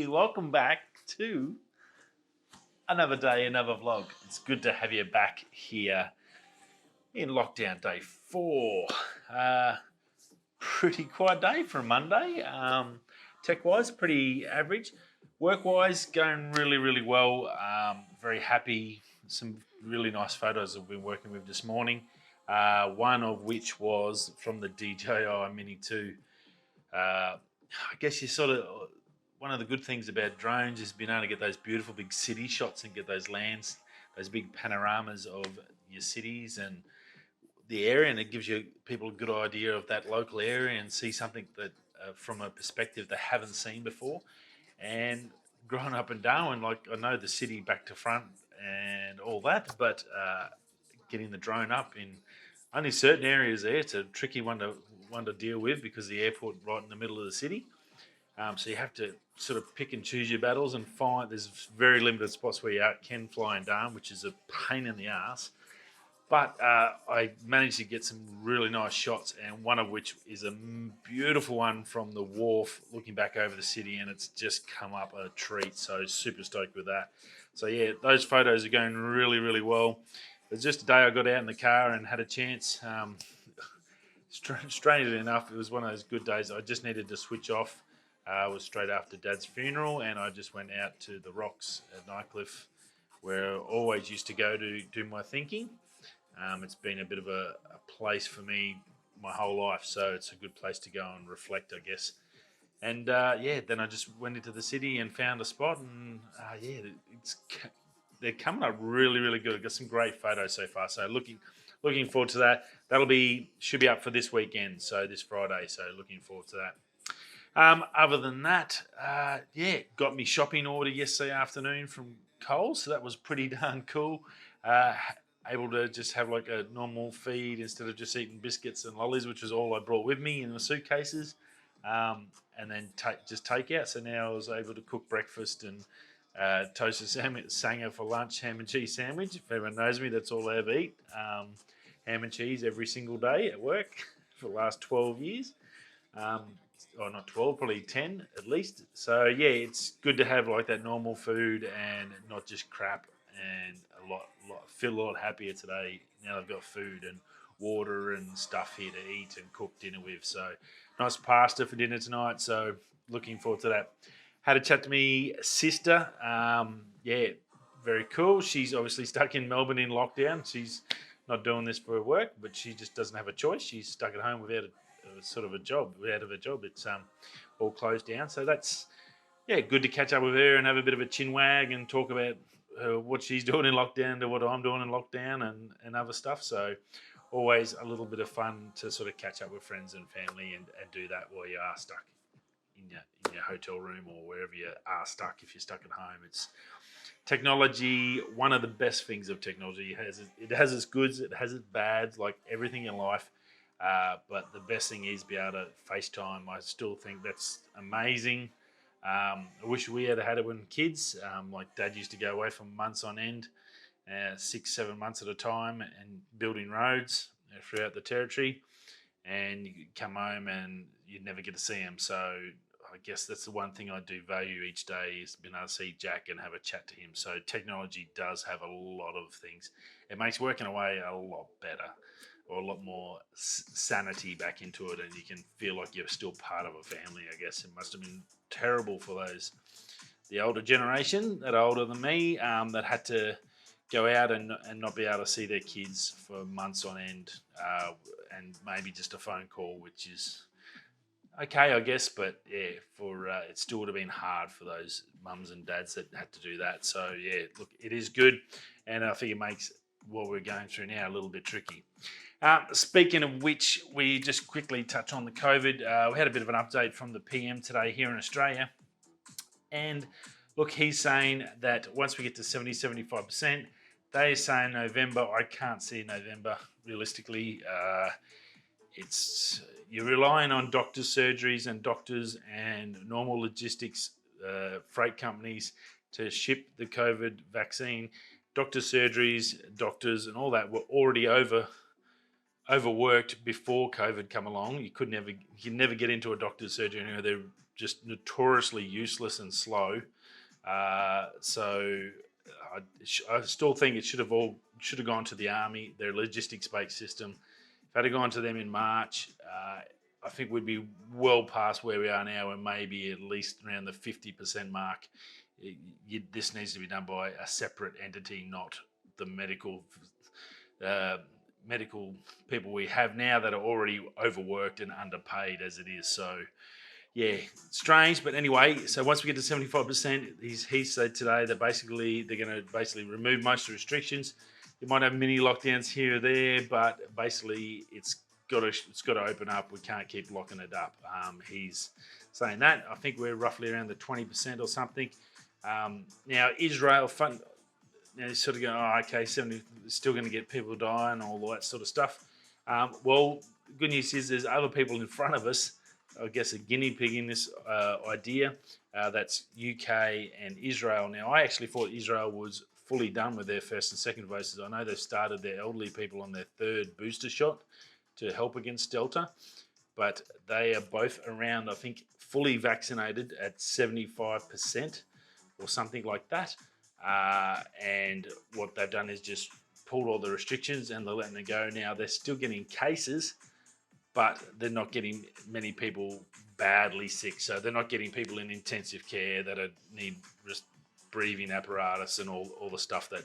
welcome back to another day, another vlog. It's good to have you back here in lockdown day 4. Pretty quiet day for a Monday. Tech-wise, pretty average. Work-wise, going really well. Very happy. Some really nice photos I've been working with this morning. One of which was from the DJI Mini 2. I guess you sort of, one of the good things about drones is being able to get those beautiful big city shots and get those lands, those big panoramas of your cities and the area, and it gives you people a good idea of that local area and see something that from a perspective they haven't seen before. And growing up in Darwin, like I know the city back to front and all that, but getting the drone up in only certain areas there, it's a tricky one to deal with because the airport right in the middle of the city. So you have to sort of pick and choose your battles and find. There's very limited spots where you can fly in Darwin, which is a pain in the ass. But I managed to get some really nice shots, and one of which is a beautiful one from the wharf looking back over the city, and it's just come up a treat. So super stoked with that. So yeah, those photos are going really well. It was just a day I got out in the car and had a chance. Strangely enough, it was one of those good days. I just needed to switch off. It was straight after Dad's funeral, and I just went out to the rocks at Nightcliff, where I always used to go to do my thinking. It's been a bit of a place for me my whole life, so it's a good place to go and reflect, I guess. And then I just went into the city and found a spot, and they're coming up really good. I've got some great photos so far, so looking forward to that. Should be up for this weekend, so this Friday. So looking forward to that. Other than that, got me shopping order yesterday afternoon from Coles, so that was pretty darn cool. Able to just have like a normal feed instead of just eating biscuits and lollies, which was all I brought with me in the suitcases, and then just take out. So now I was able to cook breakfast and toasted sanger for lunch, ham and cheese sandwich. If everyone knows me, that's all I ever eat. Ham and cheese every single day at work for the last 12 years. Or not 12, probably 10 at least. So yeah, it's good to have like that normal food and not just crap, and feel a lot happier today now I've got food and water and stuff here to eat and cook dinner with. So nice pasta for dinner tonight, so looking forward to that. Had a chat to me sister. Very cool. She's obviously stuck in Melbourne in lockdown. She's not doing this for her work, but she just doesn't have a choice. She's stuck at home without a job. It's all closed down, so that's good to catch up with her and have a bit of a chin wag and talk about what she's doing in lockdown to what I'm doing in lockdown and other stuff. So always a little bit of fun to sort of catch up with friends and family and do that while you are stuck in your hotel room or wherever you are stuck. If you're stuck at home, it's technology. One of the best things of technology it has its goods, it has its bads, like everything in life. But the best thing is be able to FaceTime. I still think that's amazing. I wish we had it when kids. Like Dad used to go away for months on end, 6-7 months at a time, and building roads throughout the territory. And you come home and you'd never get to see him. So I guess that's the one thing I do value each day is being able to see Jack and have a chat to him. So technology does have a lot of things. It makes working away a lot better, or a lot more sanity back into it, and you can feel like you're still part of a family, I guess. It must have been terrible for the older generation that are older than me, that had to go out and not be able to see their kids for months on end, and maybe just a phone call, which is okay, I guess, but yeah, it still would have been hard for those mums and dads that had to do that. So yeah, look, it is good, and I think it makes what we're going through now a little bit tricky. Speaking of which, we just quickly touch on the COVID. We had a bit of an update from the PM today here in Australia. And look, he's saying that once we get to 70-75%, they are saying November. I can't see November realistically. You're relying on doctors' surgeries and doctors and normal logistics, freight companies to ship the COVID vaccine. Doctors' surgeries, doctors and all that were already overworked before COVID come along. You could never get into a doctor's surgery. They're just notoriously useless and slow. So I still think it should have gone to the army. Their logistics-based system. If it had gone to them in March, I think we'd be well past where we are now, and maybe at least around the 50% mark. This needs to be done by a separate entity, not the medical people we have now that are already overworked and underpaid as it is. So, yeah, strange. But anyway, so once we get to 75%, he said today that they're going to remove most of the restrictions. You might have mini lockdowns here or there, but basically it's got to open up. We can't keep locking it up. He's saying that. I think we're roughly around the 20% or something. Now Israel now sort of going, oh, okay, 70 still going to get people dying, all that sort of stuff. Well, good news is there's other people in front of us. I guess a guinea pig in this idea. That's UK and Israel. Now, I actually thought Israel was fully done with their first and second doses. I know they've started their elderly people on their third booster shot to help against Delta, but they are both around, I think, fully vaccinated at 75% or something like that. And what they've done is just pulled all the restrictions and they're letting it go. Now, they're still getting cases, but they're not getting many people badly sick. So they're not getting people in intensive care that need breathing apparatus and all the stuff that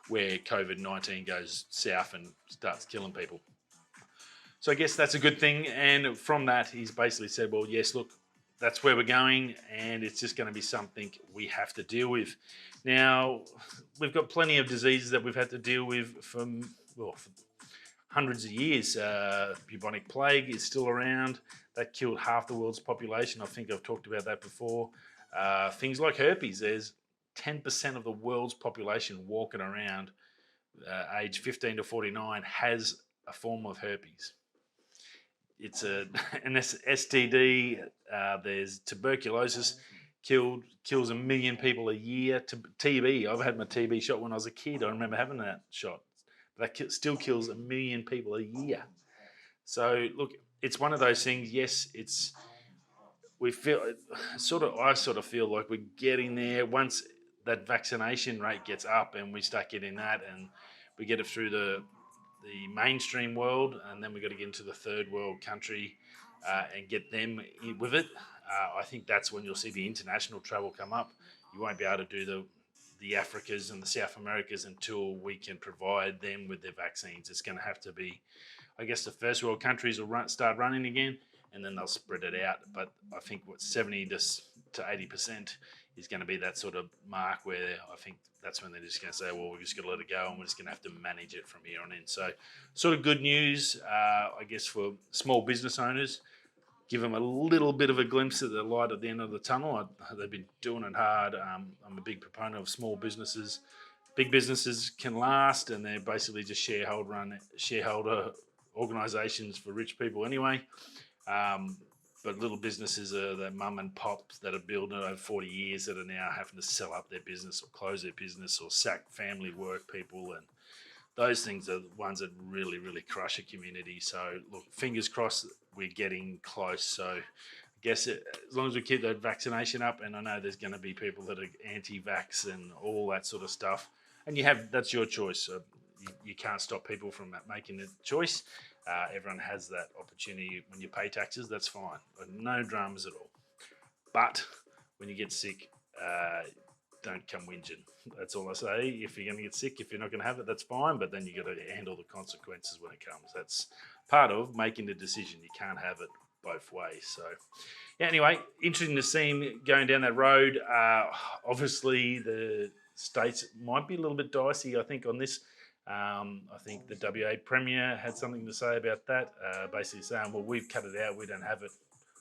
where COVID-19 goes south and starts killing people. So I guess that's a good thing. And from that, he's basically said, well, yes, look, that's where we're going, and it's just going to be something we have to deal with. Now, we've got plenty of diseases that we've had to deal with for hundreds of years. Bubonic plague is still around. That killed half the world's population. I think I've talked about that before. Things like herpes. There's 10% of the world's population walking around age 15 to 49 has a form of herpes. It's an STD. There's tuberculosis, kills 1 million people a year. TB, I've had my TB shot when I was a kid. I remember having that shot. But that still kills 1 million people a year. So look, it's one of those things. Yes, I sort of feel like we're getting there once that vaccination rate gets up and we start getting that, and we get it through the mainstream world, and then we've got to get into the third world country and get them with it. I think that's when you'll see the international travel come up. You won't be able to do the Africas and the South Americas until we can provide them with their vaccines. It's going to have to be, I guess, the first world countries will start running again, and then they'll spread it out. But I think 70 to 80% is going to be that sort of mark where I think that's when they're just going to say, well, we're just going to let it go and we're just going to have to manage it from here on in. So sort of good news, I guess, for small business owners. Give them a little bit of a glimpse at the light at the end of the tunnel. They've been doing it hard. I'm a big proponent of small businesses. Big businesses can last, and they're basically just shareholder organisations for rich people anyway. But little businesses are the mum and pops that are building over 40 years that are now having to sell up their business or close their business or sack family work people, and those things are the ones that really, really crush a community. So look, fingers crossed we're getting close. So I guess as long as we keep that vaccination up, and I know there's going to be people that are anti-vax and all that sort of stuff, and that's your choice. So you can't stop people from making a choice. Everyone has that opportunity. When you pay taxes, that's fine. No dramas at all. But when you get sick, don't come whinging. That's all I say. If you're going to get sick, if you're not going to have it, that's fine. But then you got to handle the consequences when it comes. That's part of making the decision. You can't have it both ways. So, yeah. Anyway, interesting to see him going down that road. Obviously, the states might be a little bit dicey, I think, on this. I think the WA Premier had something to say about that, basically saying, well, we've cut it out, we don't have it.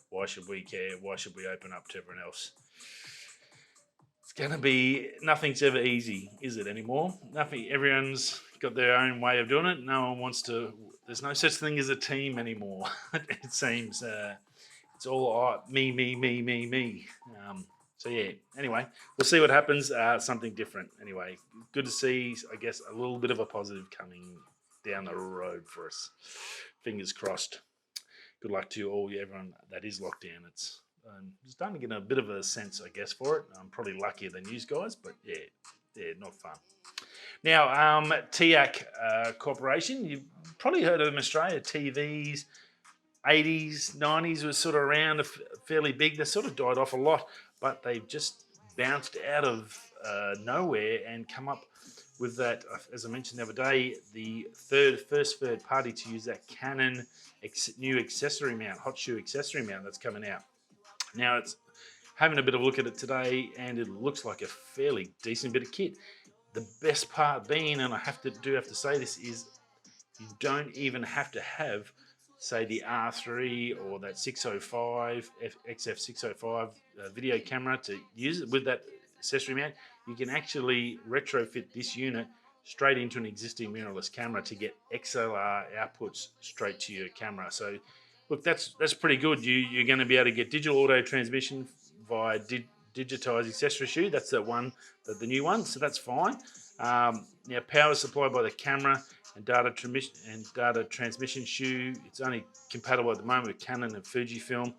Why should we care? Why should we open up to everyone else? It's going to be, nothing's ever easy, is it anymore? Nothing. Everyone's got their own way of doing it. No one wants to, there's no such thing as a team anymore. It seems it's all me. So yeah, anyway, we'll see what happens. Something different. Anyway, good to see, I guess, a little bit of a positive coming down the road for us. Fingers crossed. Good luck to everyone that is locked down. It's starting to get a bit of a sense, I guess, for it. I'm probably luckier than you guys, but yeah, not fun. Now, TEAC Corporation, you've probably heard of them in Australia. TVs, 80s, 90s was sort of around, fairly big. They sort of died off a lot, but they've just bounced out of nowhere and come up with that, as I mentioned the other day, the first third party to use that Canon new accessory mount, hot shoe accessory mount that's coming out. Now, it's having a bit of a look at it today, and it looks like a fairly decent bit of kit. The best part being, and I have to say this, is you don't even have to have, say, the R3 or that 605 XF605 video camera to use it with that accessory mount. You can actually retrofit this unit straight into an existing mirrorless camera to get XLR outputs straight to your camera. So, look, that's pretty good. You're going to be able to get digital auto transmission via digitized accessory shoe. That's the new one. So that's fine. Now, power supplied by the camera and data transmission shoe. It's only compatible at the moment with Canon and Fujifilm,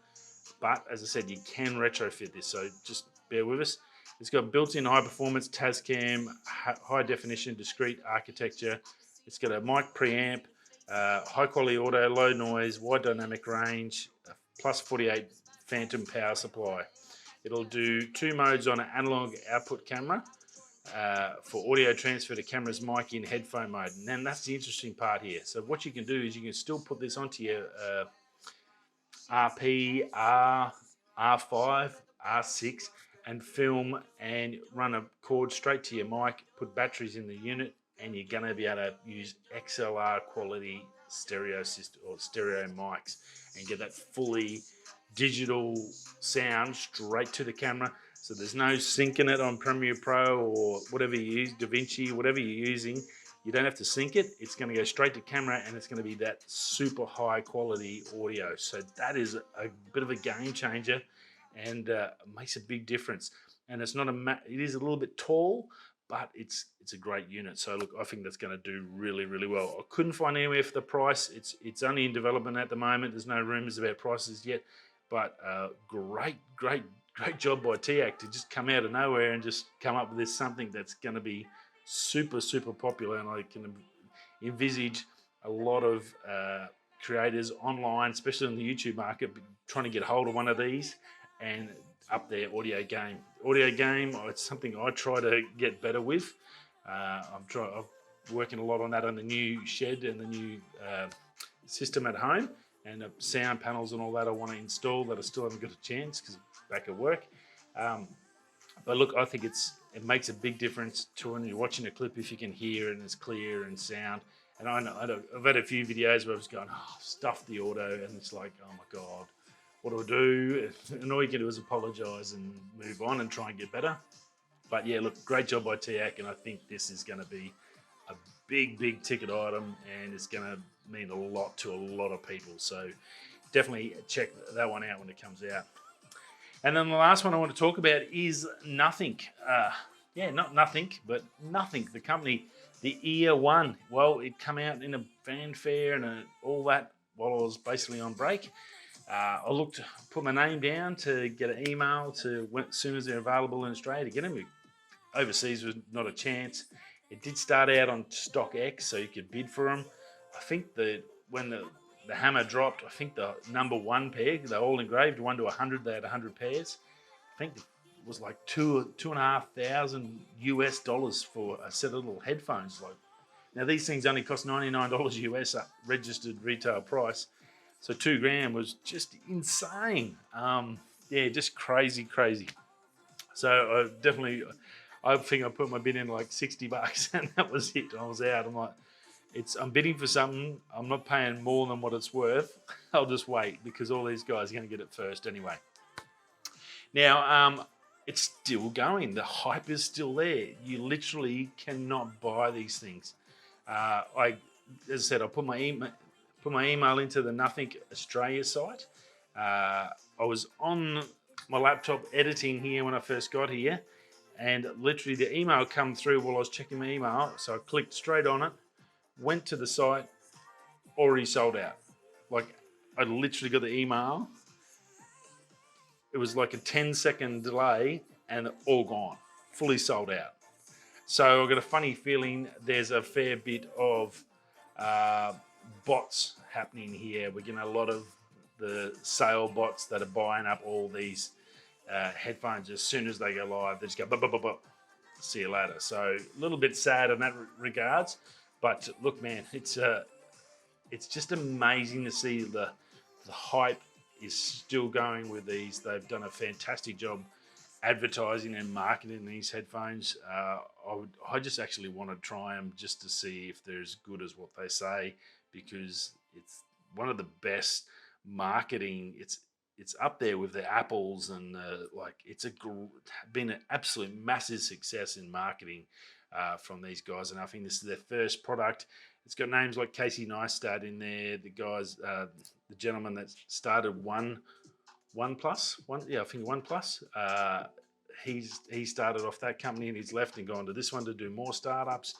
but as I said, you can retrofit this. So just bear with us. It's got built-in high-performance TASCAM, high-definition, discrete architecture. It's got a mic preamp, high-quality auto, low noise, wide dynamic range, plus 48 phantom power supply. It'll do 2 modes on an analog output camera for audio transfer to camera's mic in headphone mode. And then that's the interesting part here. So what you can do is you can still put this onto your RP, R5, R6, and film and run a cord straight to your mic, put batteries in the unit, and you're going to be able to use XLR quality stereo system or stereo mics and get that fully digital sound straight to the camera. So there's no syncing it on Premiere Pro or whatever you use, DaVinci, whatever you're using. You don't have to sync it. It's going to go straight to camera, and it's going to be that super high quality audio. So that is a bit of a game changer, and makes a big difference. And it's not it is a little bit tall, but it's a great unit. So look, I think that's going to do really, really well. I couldn't find anywhere for the price. It's only in development at the moment. There's no rumors about prices yet, but great job by TEAC to just come out of nowhere and just come up with something that's going to be super, super popular. And I can envisage a lot of creators online, especially in the YouTube market, trying to get hold of one of these and up their audio game. It's something I try to get better with. I'm working a lot on that on the new shed and the new system at home, and the sound panels and all that I want to install that I still haven't got a chance because I'm back at work. But look, I think it makes a big difference to when you're watching a clip if you can hear and it's clear and sound. And I know I've had a few videos where I was going, stuff the auto, and it's like, oh my God, what do I do? And all you can do is apologise and move on and try and get better. But yeah, look, great job by TEAC, and I think this is going to be a big ticket item, and it's going to mean a lot to a lot of people. So definitely check that one out when it comes out. And then the last one I want to talk about is Nothing. Not Nothing, but Nothing, the company, the Ear One. Well, it came out in a fanfare and all that while I was basically on break. I put my name down to get an email as soon as they're available in Australia to get them. Overseas was not a chance. It did start out on StockX, so you could bid for them. I think when the hammer dropped, I think the number one pair, they're all engraved, 1 to 100, they had 100 pairs. I think it was like $2,500 US for a set of little headphones. Now these things only cost $99 US registered retail price. So $2,000 was just insane. Just crazy. So I think I put my bid in like $60 and that was it. I was out. I'm like, I'm bidding for something. I'm not paying more than what it's worth. I'll just wait because all these guys are going to get it first anyway. Now, it's still going. The hype is still there. You literally cannot buy these things. As I said, I put my email into the Nothing Australia site. I was on my laptop editing here when I first got here, and literally the email come through while I was checking my email. So I clicked straight on it, went to the site, already sold out. Like, I literally got the email. It was like a 10-second delay and all gone, fully sold out. So I've got a funny feeling there's a fair bit of bots happening here. We're getting a lot of the sale bots that are buying up all these headphones. As soon as they go live, they just go, bop, bop, bop, bop. See you later. So a little bit sad in that regards. But look, man, it's just amazing to see the hype is still going with these. They've done a fantastic job advertising and marketing these headphones. I just actually want to try them just to see if they're as good as what they say, because it's one of the best marketing. It's up there with the Apples and like it's been an absolute massive success in marketing from these guys, and I think this is their first product. It's got names like Casey Neistat in there. The guys, the gentleman that started OnePlus. I think OnePlus. He started off that company and he's left and gone to this one to do more startups.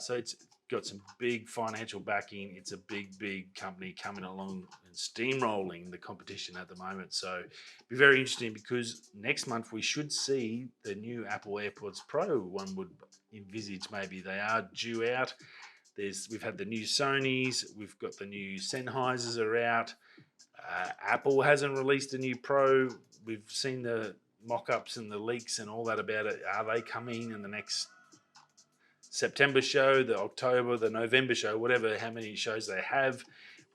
So it's got some big financial backing. It's a big company coming along and steamrolling the competition at the moment. So it'll be very interesting, because next month we should see the new Apple AirPods Pro. One would envisage maybe they are due out. We've had the new Sonys, we've got the new Sennheisers are out. Apple hasn't released a new Pro. We've seen the mock-ups and the leaks and all that about it. Are they coming in the next September show, the October, the November show, whatever, how many shows they have?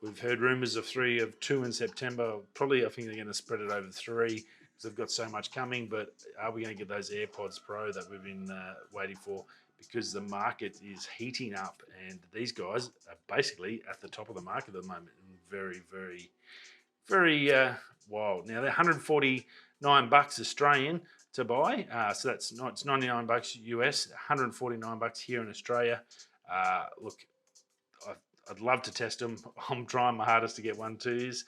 We've heard rumours of 2 in September. Probably, I think they're going to spread it over 3 because they've got so much coming. But are we going to get those AirPods Pro that we've been waiting for? Because the market is heating up, and these guys are basically at the top of the market at the moment. Very, very, very wild. Now they're $149 Australian to buy, so it's $99 US, $149 here in Australia. Look, I'd love to test them. I'm trying my hardest to get 1.2s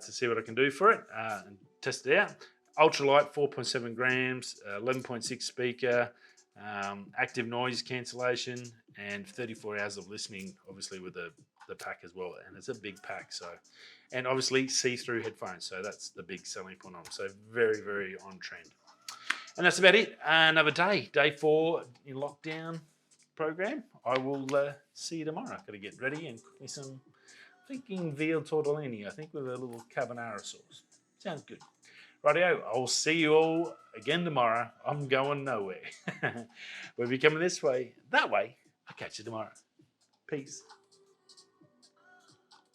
to see what I can do for it and test it out. Ultralight, 4.7 grams, 11.6 speaker. Active noise cancellation, and 34 hours of listening, obviously with the pack as well, and it's a big pack. So, and obviously see-through headphones, so that's the big selling point on them. So very, very on trend. And that's about it. Another day 4 in lockdown program. I will see you tomorrow. I've got to get ready and cook me some, thinking veal tortellini, I think with a little carbonara sauce. Sounds good. Rightio, I'll see you all again tomorrow. I'm going nowhere. We'll be coming this way, that way. I'll catch you tomorrow. Peace.